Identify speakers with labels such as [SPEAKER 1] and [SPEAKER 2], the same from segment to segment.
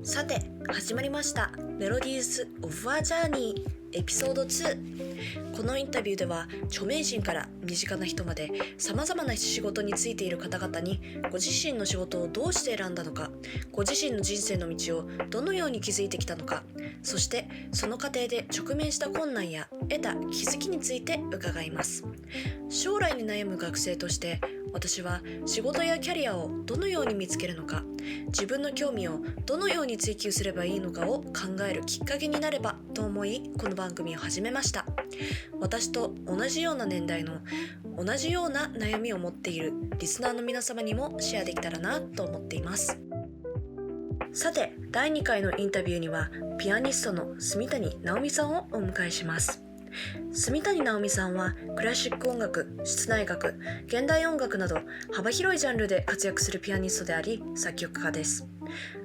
[SPEAKER 1] さて始まりましたメロディーズ・オブ・ア・ジャーニーエピソード2。このインタビューでは著名人から身近な人までさまざまな仕事に就いている方々にご自身の仕事をどうして選んだのか、ご自身の人生の道をどのように築いてきたのか、そしてその過程で直面した困難や得た気づきについて伺います。将来に悩む学生として私は仕事やキャリアをどのように見つけるのか、自分の興味をどのように追求すればいいのかを考えるきっかけになればと思い、この番組を始めました。私と同じような年代の同じような悩みを持っているリスナーの皆様にもシェアできたらなと思っています。さて第2回のインタビューにはピアニストの炭谷なおみさんをお迎えします。炭谷なおみさんはクラシック音楽、室内楽、現代音楽など幅広いジャンルで活躍するピアニストであり作曲家です。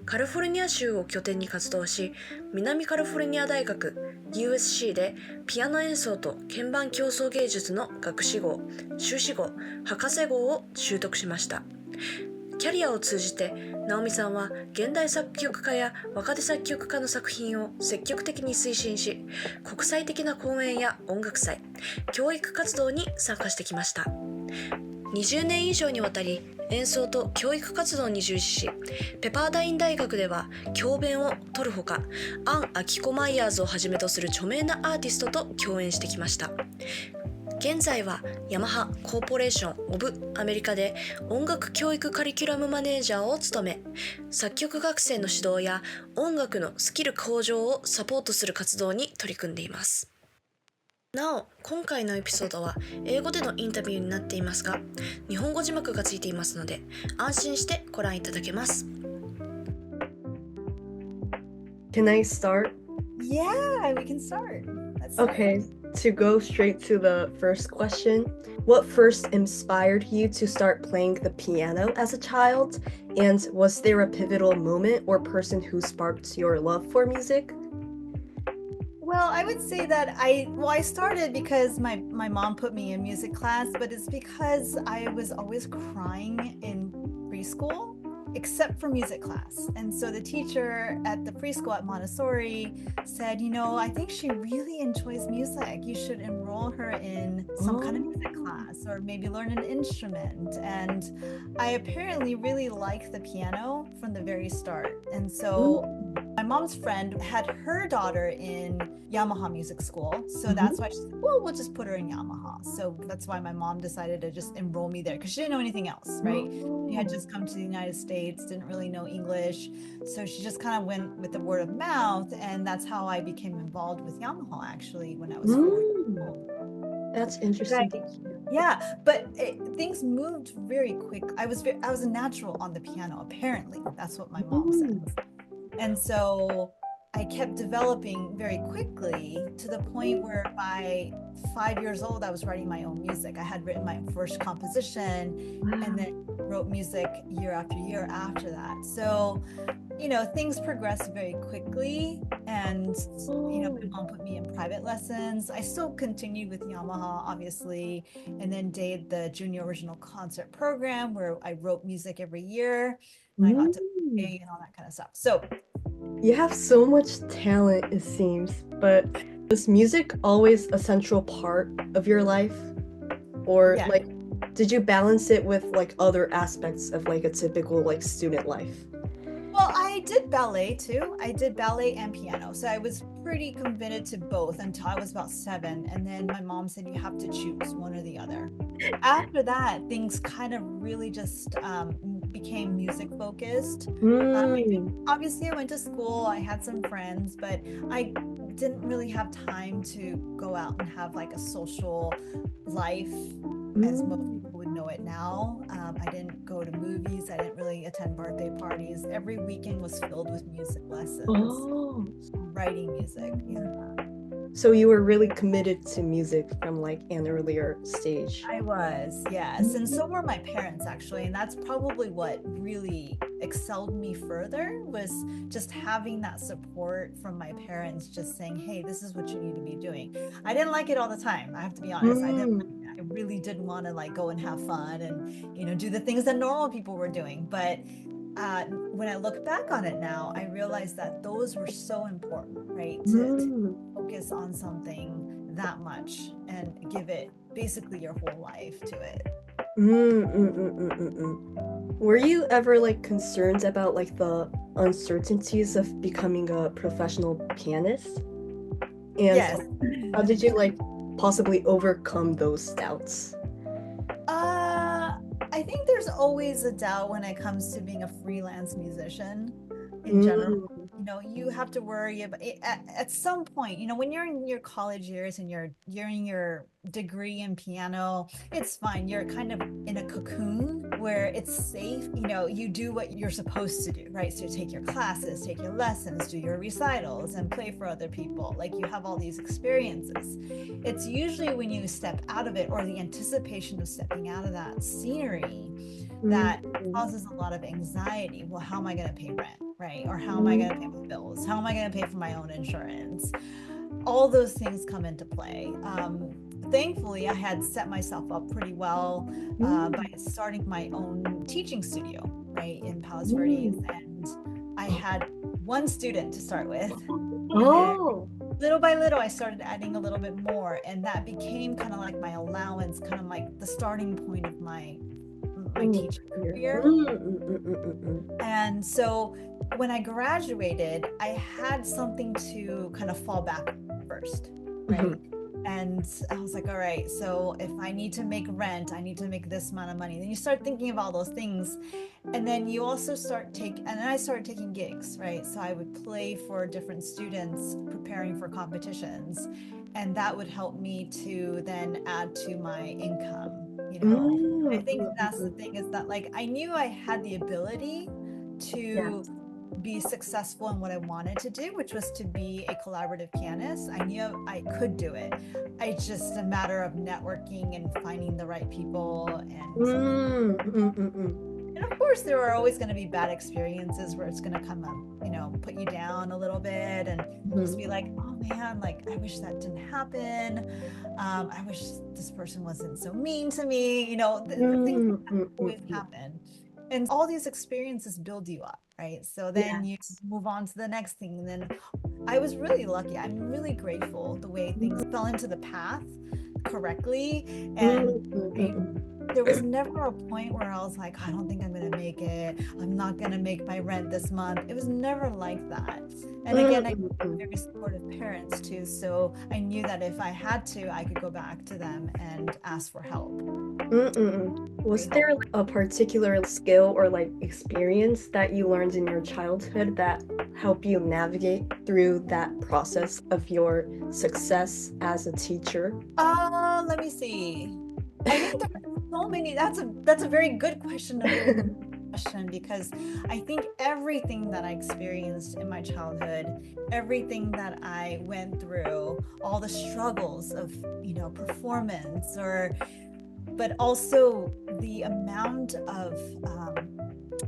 [SPEAKER 1] カリフォルニア州を拠点に活動し、南カリフォルニア大学 USC でピアノ演奏と鍵盤競争芸術の学士号、修士号、博士号を習得しました。キャリアを通じて直美さんは現代作曲家や若手作曲家の作品を積極的に推進し、国際的な公演や音楽祭、教育活動に参加してきました。20年以上にわたり演奏と教育活動に従事し、ペパーダイン大学では教鞭を取るほか、アン・アキコ・マイヤーズをはじめとする著名なアーティストと共演してきました。現在はヤマハコーポレーション・オブ・アメリカで音楽教育カリキュラムマネージャーを務め、作曲学生の指導や音楽のスキル向上をサポートする活動に取り組んでいます。なお、今回のエピソードは英語でのインタビューになっていますが、日本語字幕がついていますので安心してご覧いただけます。
[SPEAKER 2] Can I start?
[SPEAKER 3] Yeah, we can start.
[SPEAKER 2] Okay, to go straight to the first question, what first inspired you to start playing the piano as a child? And was there a pivotal moment or person who sparked your love for music?
[SPEAKER 3] Well, I would say that I started because my mom put me in music class, but it's because I was always crying in preschool, except for music class. And so the teacher at the preschool at Montessori said, I think she really enjoys music. You should enroll her in some kind of music class or maybe learn an instrument. And I apparently really liked the piano from the very start. And so my mom's friend had her daughter in Yamaha music school. So that's why she said, well, we'll just put her in Yamaha. So that's why my mom decided to just enroll me there because she didn't know anything else, right? She had just come to the United States, didn't really know English. So she just kind of went with the word of mouth. And that's how I became involved with Yamaha actually when I was 4 years old.
[SPEAKER 2] That's interesting.
[SPEAKER 3] Yeah, but things moved very quick. I was a natural on the piano, apparently. That's what my mom said. And so I kept developing very quickly to the point where by 5 years old, I was writing my own music. I had written my first composition and then wrote music year after year after that. So, things progressed very quickly. And, my mom put me in private lessons. I still continued with Yamaha, obviously, and then did the junior original concert program where I wrote music every year. And I got to play and all that kind of stuff. So
[SPEAKER 2] you have so much talent, it seems, but is music always a central part of your life? Or did you balance it with other aspects of a typical student life?
[SPEAKER 3] Well, I did ballet too. I did ballet and piano. So I was pretty committed to both until I was about 7. And then my mom said, you have to choose one or the other. After that, things kind of really just became music focused. Obviously, I went to school. I had some friends, but I didn't really have time to go out and have a social life as most people would know it now. I didn't go to movies. I didn't really attend birthday parties. Every weekend was filled with music lessons, writing music. Yeah.
[SPEAKER 2] So you were really committed to music from an earlier stage.
[SPEAKER 3] I was, yes. And so were my parents actually. And that's probably what really excelled me further was just having that support from my parents, just saying, hey, this is what you need to be doing. I didn't like it all the time. I have to be honest. I really didn't want to go and have fun and, do the things that normal people were doing. But when I look back on it now, I realize that those were so important, right? To focus on something that much and give it basically your whole life to it.
[SPEAKER 2] Were you ever like concerned about like the uncertainties of becoming a professional pianist? And
[SPEAKER 3] Yes.
[SPEAKER 2] how did you like possibly overcome those doubts?
[SPEAKER 3] I think there's always a doubt when it comes to being a freelance musician in general. You know, you have to worry about it at some point, you know, when you're in your college years and you're in your degree in piano, it's fine. You're kind of in a cocoon where it's safe. You know, you do what you're supposed to do, right? So you take your classes, take your lessons, do your recitals, and play for other people. Like you have all these experiences. It's usually when you step out of it, or the anticipation of stepping out of that scenery, that causes a lot of anxiety. Well, how am I going to pay rent, right? Or how am I going to pay my bills? How am I going to pay for my own insurance? All those things come into play. Thankfully, I had set myself up pretty well by starting my own teaching studio, right, in Palos Verdes. And I had one student to start with.
[SPEAKER 2] Oh.
[SPEAKER 3] Little by little, I started adding a little bit more, and that became kind of like my allowance, kind of like the starting point of my teaching career. And so when I graduated, I had something to kind of fall back first, right? And I was like, all right, so if I need to make rent, I need to make this amount of money. Then you start thinking of all those things. And then you also and then I started taking gigs, right? So I would play for different students preparing for competitions. And that would help me to then add to my income, you know? I think that's the thing, is that like, I knew I had the ability to be successful in what I wanted to do, which was to be a collaborative pianist. I knew I could do it. It's just a matter of networking and finding the right people. And of course, there are always going to be bad experiences where it's going to come up, you know, put you down a little bit, and just be like, oh man, like I wish that didn't happen. I wish this person wasn't so mean to me. You know, things like that always happen. And all these experiences build you up, right? So then you move on to the next thing. And then I was really lucky. I'm really grateful the way things fell into the path correctly. And there was never a point where I was like, I don't think I'm going to make it. I'm not going to make my rent this month. It was never like that. And again, I had very supportive parents too. So I knew that if I had to, I could go back to them and ask for help.
[SPEAKER 2] Was there a particular skill or like experience that you learned in your childhood that helped you navigate through that process of your success as a teacher?
[SPEAKER 3] Let me see. I think there are so many. That's a very good question. Because I think everything that I experienced in my childhood, everything that I went through, all the struggles of, you know, performance, but also the amount of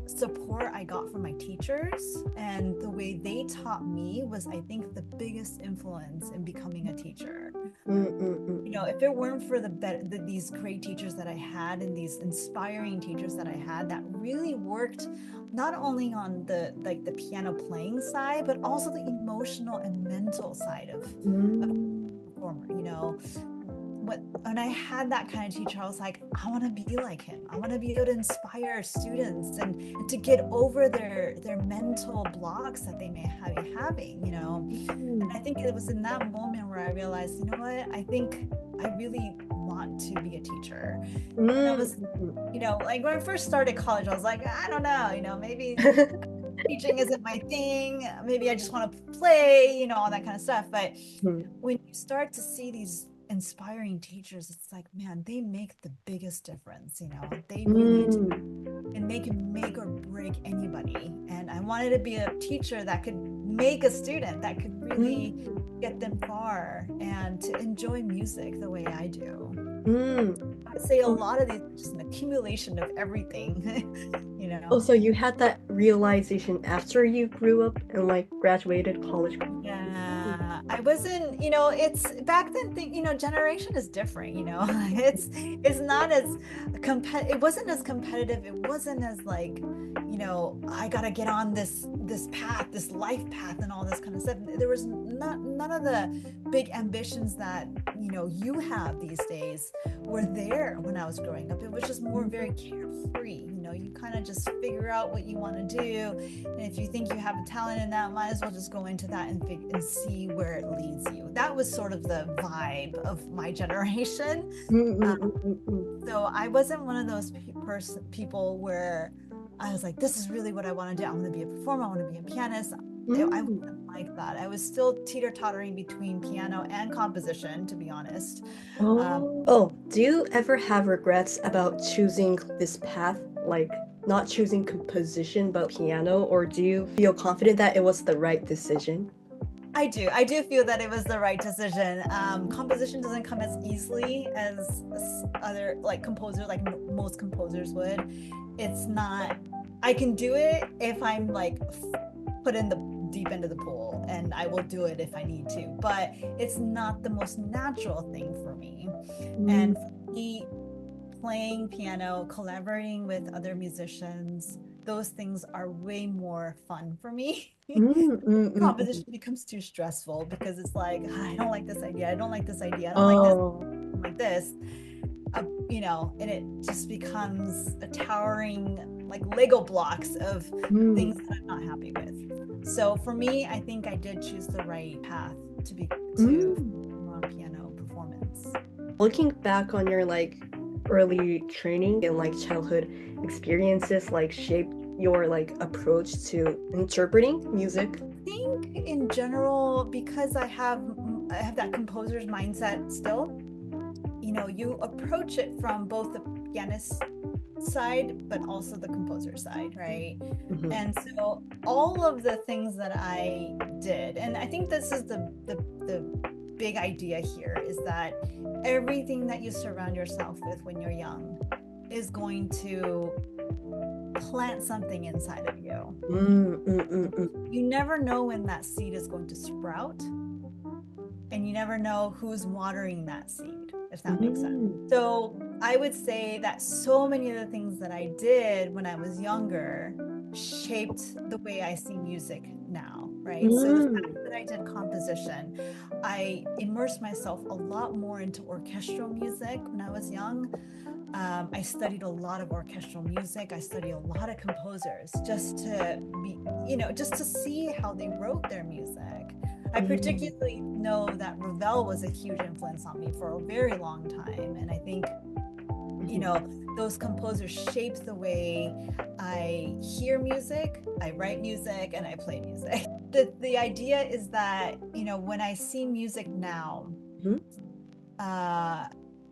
[SPEAKER 3] support I got from my teachers and the way they taught me was, I think, the biggest influence in becoming a teacher. You know, if it weren't for these great teachers that I had and these inspiring teachers that I had that really worked not only on the piano playing side, but also the emotional and mental side of a performer, you know. When I had that kind of teacher, I was like, I want to be like him. I want to be able to inspire students and to get over their mental blocks that they may be having, you know. And I think it was in that moment where I realized, you know what, I think I really want to be a teacher. And I was, you know, like when I first started college, I was like, I don't know, you know, maybe teaching isn't my thing. Maybe I just want to play, you know, all that kind of stuff. But when you start to see these inspiring teachers, it's like, man, they make the biggest difference, you know. They really do, and they can make or break anybody. And I wanted to be a teacher that could make a student that could really get them far and to enjoy music the way I do. I'd say a lot of these are just an accumulation of everything, you know.
[SPEAKER 2] Oh, so you had that realization after you grew up and like graduated college?
[SPEAKER 3] Yeah, I wasn't, it's back then, generation is different, it's not as it wasn't as competitive. It wasn't as like, I gotta get on this path, this life path and all this kind of stuff. There was none of the big ambitions that, you have these days were there when I was growing up. It was just more very carefree, you kind of just figure out what you want to do. And if you think you have a talent in that, might as well just go into that and see where it leads you. That was sort of the vibe of my generation. So I wasn't one of those people where I was like, this is really what I want to do. I want to be a performer. I want to be a pianist. I wasn't like that. I was still teeter-tottering between piano and composition, to be honest.
[SPEAKER 2] Do you ever have regrets about choosing this path, like not choosing composition but piano, or do you feel confident that it was the right decision?
[SPEAKER 3] I do feel that it was the right decision. Composition doesn't come as easily as other like composers, like most composers would. It's not, I can do it if I'm like put in the deep end of the pool, and I will do it if I need to, but it's not the most natural thing for me. And for me, playing piano, collaborating with other musicians, those things are way more fun for me. Composition becomes too stressful because it's like, I don't like this idea, I don't like this idea, I don't like this, and it just becomes a towering like Lego blocks of things that I'm not happy with. So for me, I think I did choose the right path to piano performance.
[SPEAKER 2] Looking back on your like early training and like childhood experiences, like shaped your like approach to interpreting music?
[SPEAKER 3] I think in general, because I have that composer's mindset still, you approach it from both the pianist side but also the composer side, right? And so all of the things that I did, and I think this is the big idea here, is that everything that you surround yourself with when you're young is going to plant something inside of you. You never know when that seed is going to sprout, and you never know who's watering that seed, if that makes sense. So I would say that so many of the things that I did when I was younger shaped the way I see music now, right? So the fact that I did composition, I immersed myself a lot more into orchestral music when I was young. I studied a lot of orchestral music. I studied a lot of composers just to be, just to see how they wrote their music. I particularly know that Ravel was a huge influence on me for a very long time. And I think, those composers shaped the way I hear music, I write music, and I play music. The idea is that, when I see music now,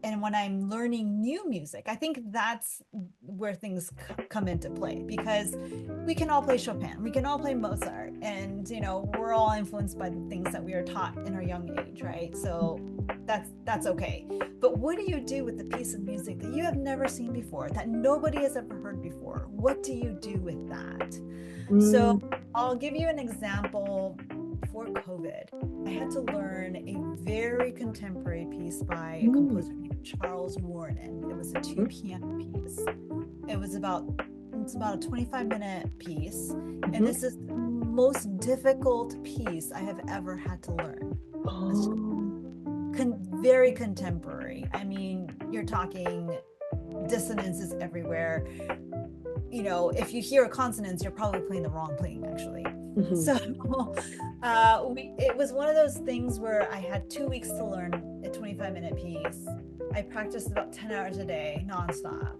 [SPEAKER 3] and when I'm learning new music, I think that's where things come into play, because we can all play Chopin, we can all play Mozart, and we're all influenced by the things that we are taught in our young age, right? So that's okay. But what do you do with the piece of music that you have never seen before, that nobody has ever heard before? What do you do with that? So I'll give you an example. Before COVID, I had to learn a very contemporary piece by a composer named Charles Warren. It was a 2-piano piece. It's about a 25-minute piece, and this is the most difficult piece I have ever had to learn. Very contemporary. I mean, you're talking dissonances everywhere. If you hear a consonance, you're probably playing the wrong playing, actually. So it was one of those things where I had 2 weeks to learn a 25-minute piece. I practiced about 10 hours a day, nonstop.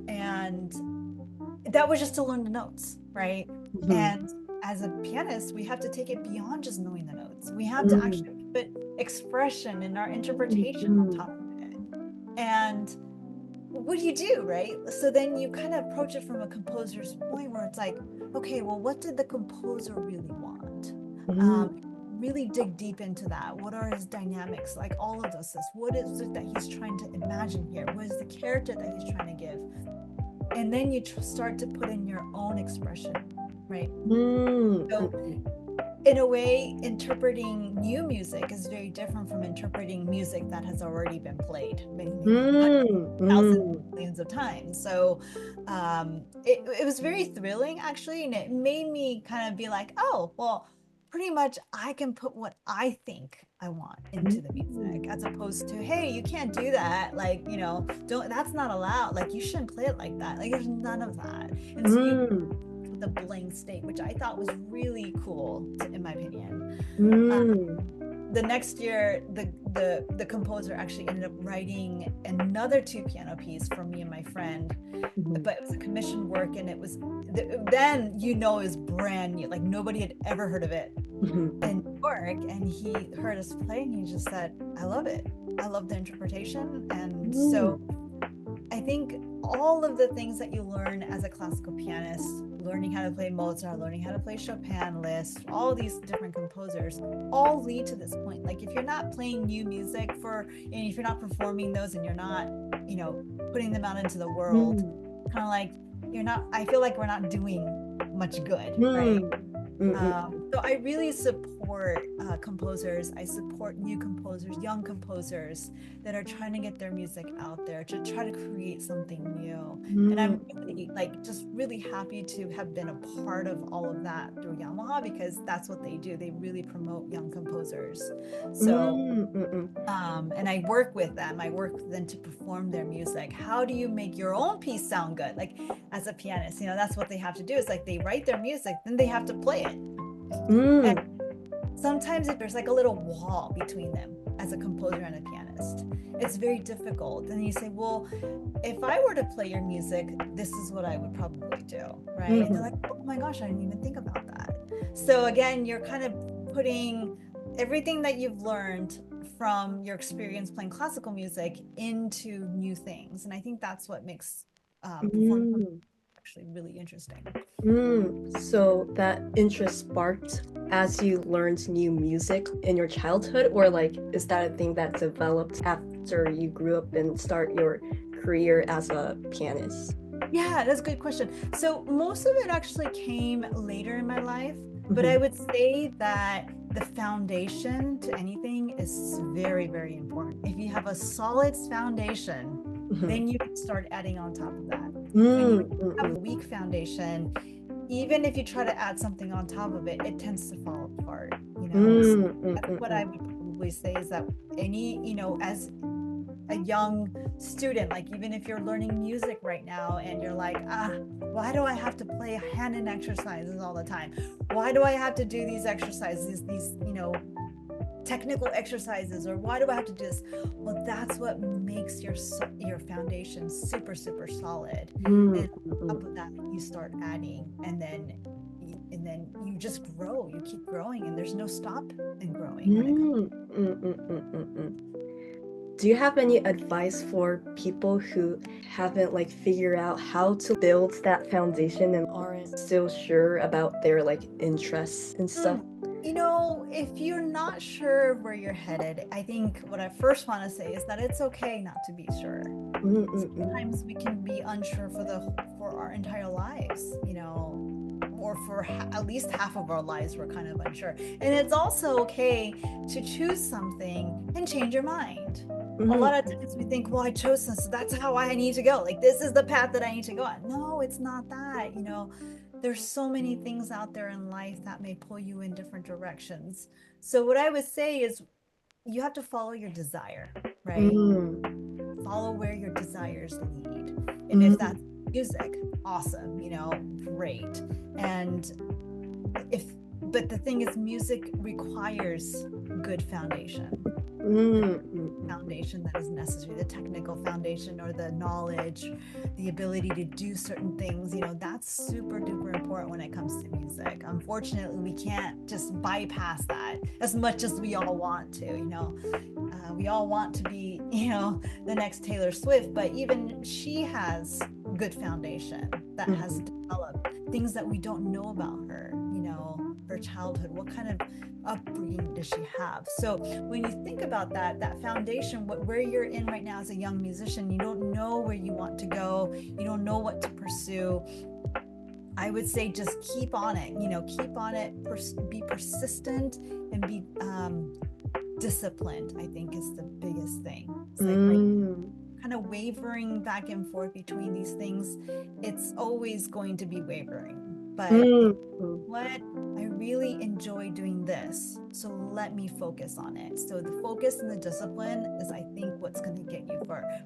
[SPEAKER 3] And that was just to learn the notes, right? And as a pianist, we have to take it beyond just knowing the notes. We have to actually put expression and our interpretation on top of it. And what do you do, right? So then you kind of approach it from a composer's point, where it's like, okay, well, what did the composer really want? Really dig deep into that. What are his dynamics? Like all of those. What is it that he's trying to imagine here? What is the character that he's trying to give? And then you start to put in your own expression, right? So in a way, interpreting new music is very different from interpreting music that has already been played many thousands, millions of times. So it was very thrilling, actually, and it made me kind of be like, oh, well, pretty much I can put what I think I want into the music, as opposed to, hey, you can't do that, like, you know, don't, that's not allowed, like, you shouldn't play it like that, like, there's none of that. And so you the blank state, which I thought was really cool, in my opinion. The next year, the composer actually ended up writing another 2 piano piece for me and my friend, but it was a commissioned work, and it was then, you know, it was brand new, like nobody had ever heard of it in New York. And he heard us play, and he just said, I love it, I love the interpretation. And so I think all of the things that you learn as a classical pianist, learning how to play Mozart, learning how to play Chopin, Liszt, all these different composers, all lead to this point. Like, if you're not playing new music and if you're not performing those, and you're not, you know, putting them out into the world, kind of like, you're not, I feel like we're not doing much good, right? So I really support composers. I support new composers, young composers that are trying to get their music out there, to try to create something new. And I'm really, like, just really happy to have been a part of all of that through Yamaha, because that's what they do. They really promote young composers. So, and I work with them. I work with them to perform their music. How do you make your own piece sound good? Like, as a pianist, you know, that's what they have to do. It's like, they write their music, then they have to play it. And sometimes there's like a little wall between them as a composer and a pianist. It's very difficult. And you say, well, if I were to play your music, this is what I would probably do, right? And they're like, oh my gosh, I didn't even think about that. So again, you're kind of putting everything that you've learned from your experience playing classical music into new things. And I think that's what makes performing actually really interesting.
[SPEAKER 2] So that interest sparked as you learned new music in your childhood, or like, is that a thing that developed after you grew up and start your career as a pianist?
[SPEAKER 3] Yeah, that's a good question. So most of it actually came later in my life, but I would say that the foundation to anything is very, very important. If you have a solid foundation, then you can start adding on top of that. When you have a weak foundation, even if you try to add something on top of it, it tends to fall apart. You know, so that's what I would probably say, is that any, you know, as a young student, like, even if you're learning music right now and you're like, why do I have to play hand-in exercises all the time? Why do I have to do these exercises, these, you know, technical exercises, or why do I have to do this? Well, that's what makes your foundation super, super solid. And on top of that, you start adding, and then you just grow. You keep growing, and there's no stop in growing.
[SPEAKER 2] Do you have any advice for people who haven't like figured out how to build that foundation and aren't still sure about their like interests and stuff?
[SPEAKER 3] You know, if you're not sure where you're headed, I think what I first want to say is that it's okay not to be sure. Sometimes we can be unsure for our entire lives, you know, or for at least half of our lives we're kind of unsure. And it's also okay to choose something and change your mind. A lot of times we think, well, I chose this, so that's how I need to go. Like, this is the path that I need to go on. No, it's not that, you know. There's so many things out there in life that may pull you in different directions. So what I would say is, you have to follow your desire, right? Follow where your desires lead. And if that's music, awesome, you know, great. But the thing is, music requires good foundation. Foundation that is necessary, the technical foundation, or the knowledge, the ability to do certain things, you know, that's super duper important when it comes to music. Unfortunately, we can't just bypass that as much as we all want to, you know. We all want to be, you know, the next Taylor Swift, but even she has good foundation that has developed things that we don't know about her, you know, her childhood, what kind of upbringing does she have? So when you think about that foundation, where you're in right now as a young musician, you don't know where you want to go, you don't know what to pursue. I would say just keep on it, keep on it, be persistent and be disciplined, I think is the biggest thing. It's like kind of wavering back and forth between these things. It's always going to be wavering. But what I really enjoy doing this, so let me focus on it. So the focus and the discipline is, I think, what's going to get you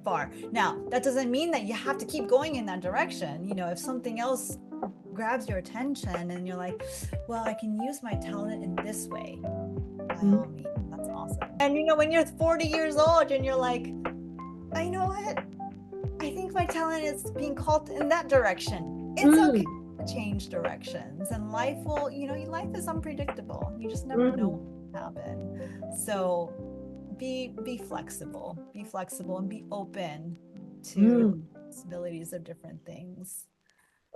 [SPEAKER 3] far. Now, that doesn't mean that you have to keep going in that direction. If something else grabs your attention and you're like, well, I can use my talent in this way, by all means, that's awesome. And when you're 40 years old and you're like, you know what, I think my talent is being called in that direction. It's okay to change directions, and life will, life is unpredictable. You just never know what will happen. So be flexible and be open to possibilities of different things.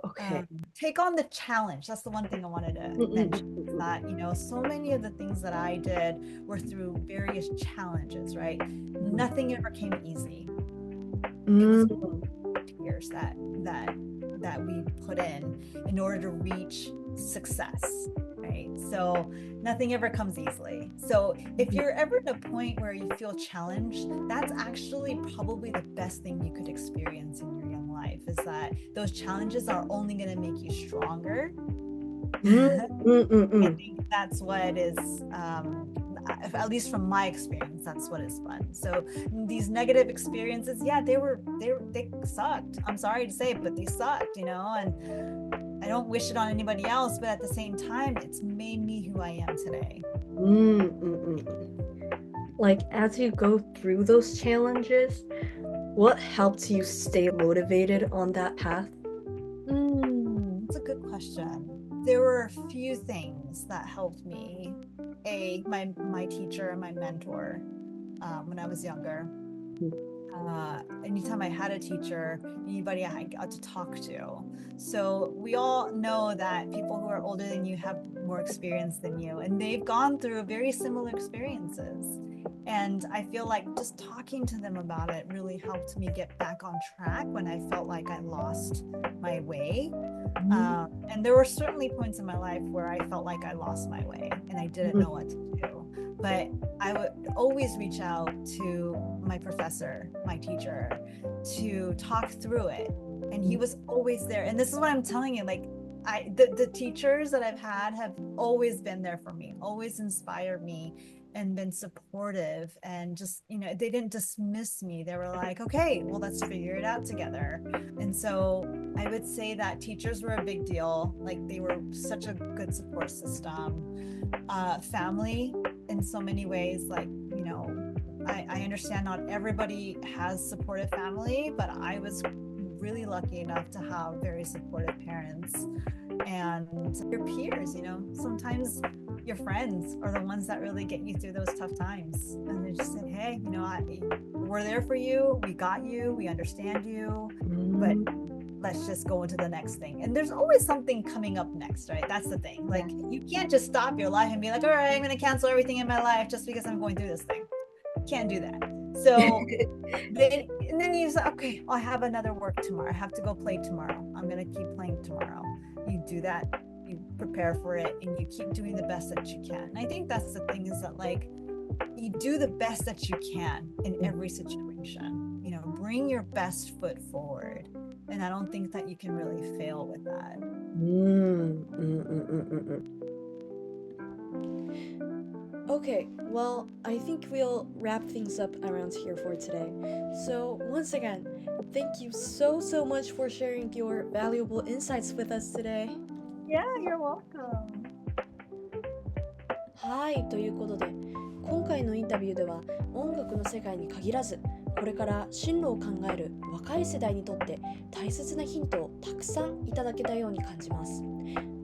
[SPEAKER 2] Okay.
[SPEAKER 3] Take on the challenge. That's the one thing I wanted to mention, is that so many of the things that I did were through various challenges, right? Nothing ever came easy. It was years that we put in order to reach success, right? So nothing ever comes easily. So if you're ever at a point where you feel challenged, that's actually probably the best thing you could experience in your young life, is that those challenges are only going to make you stronger. I think that's what is, at least from my experience, that's what is fun. So these negative experiences, they sucked. I'm sorry to say it, but they sucked, and I don't wish it on anybody else, but at the same time, it's made me who I am today.
[SPEAKER 2] Like, as you go through those challenges, what helps you stay motivated on that path?
[SPEAKER 3] That's a good question. There were a few things that helped me. My teacher and my mentor when I was younger. Anytime I had a teacher, anybody I got to talk to. So we all know that people who are older than you have more experience than you, and they've gone through very similar experiences. And I feel like just talking to them about it really helped me get back on track when I felt like I lost my way. And there were certainly points in my life where I felt like I lost my way and I didn't know what to do. But I would always reach out to my professor, my teacher, to talk through it. And he was always there. And this is what I'm telling you, like, the teachers that I've had have always been there for me, always inspired me and been supportive, and just, they didn't dismiss me. They were like, okay, well, let's figure it out together. And so I would say that teachers were a big deal. Like, they were such a good support system. Family in so many ways, like, I understand not everybody has supportive family, but I was really lucky enough to have very supportive parents. And your peers, sometimes your friends are the ones that really get you through those tough times. And they just said, hey, we're there for you. We got you. We understand you. But let's just go into the next thing. And there's always something coming up next, right? That's the thing. Like, you can't just stop your life and be like, all right, I'm going to cancel everything in my life just because I'm going through this thing. Can't do that. So then you say, okay, I have another work tomorrow. I have to go play tomorrow. I'm going to keep playing tomorrow. You do that, you prepare for it, and you keep doing the best that you can. And I think that's the thing, is that, like, you do the best that you can in every situation. Bring your best foot forward. And I don't think that you can really fail with that.
[SPEAKER 1] Okay, well, I think we'll wrap things up around here for today. So once again, thank you so much for sharing your valuable insights with us today.
[SPEAKER 3] Yeah, you're welcome.
[SPEAKER 1] はい、ということで、今回のインタビューでは音楽の世界に限らず、これから進路を考える若い世代にとって大切なヒントをたくさんいただけたように感じます。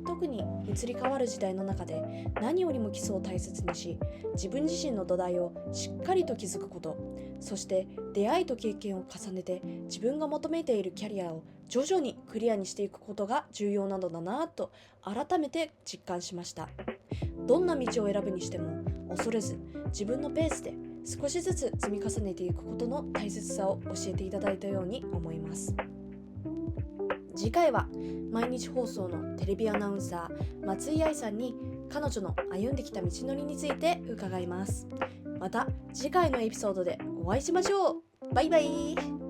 [SPEAKER 1] 特に移り変わる時代の中で何よりも基礎を大切にし、自分自身の土台をしっかりと築くこと、そして出会いと経験を重ねて自分が求めているキャリアを徐々にクリアにしていくことが重要なのだなと改めて実感しました。どんな道を選ぶにしても恐れず自分のペースで少しずつ積み重ねていくことの大切さを教えていただいたように思います。次回は毎日放送のテレビアナウンサー松井愛さんに彼女の歩んできた道のりについて伺います。また次回のエピソードでお会いしましょう。バイバイ。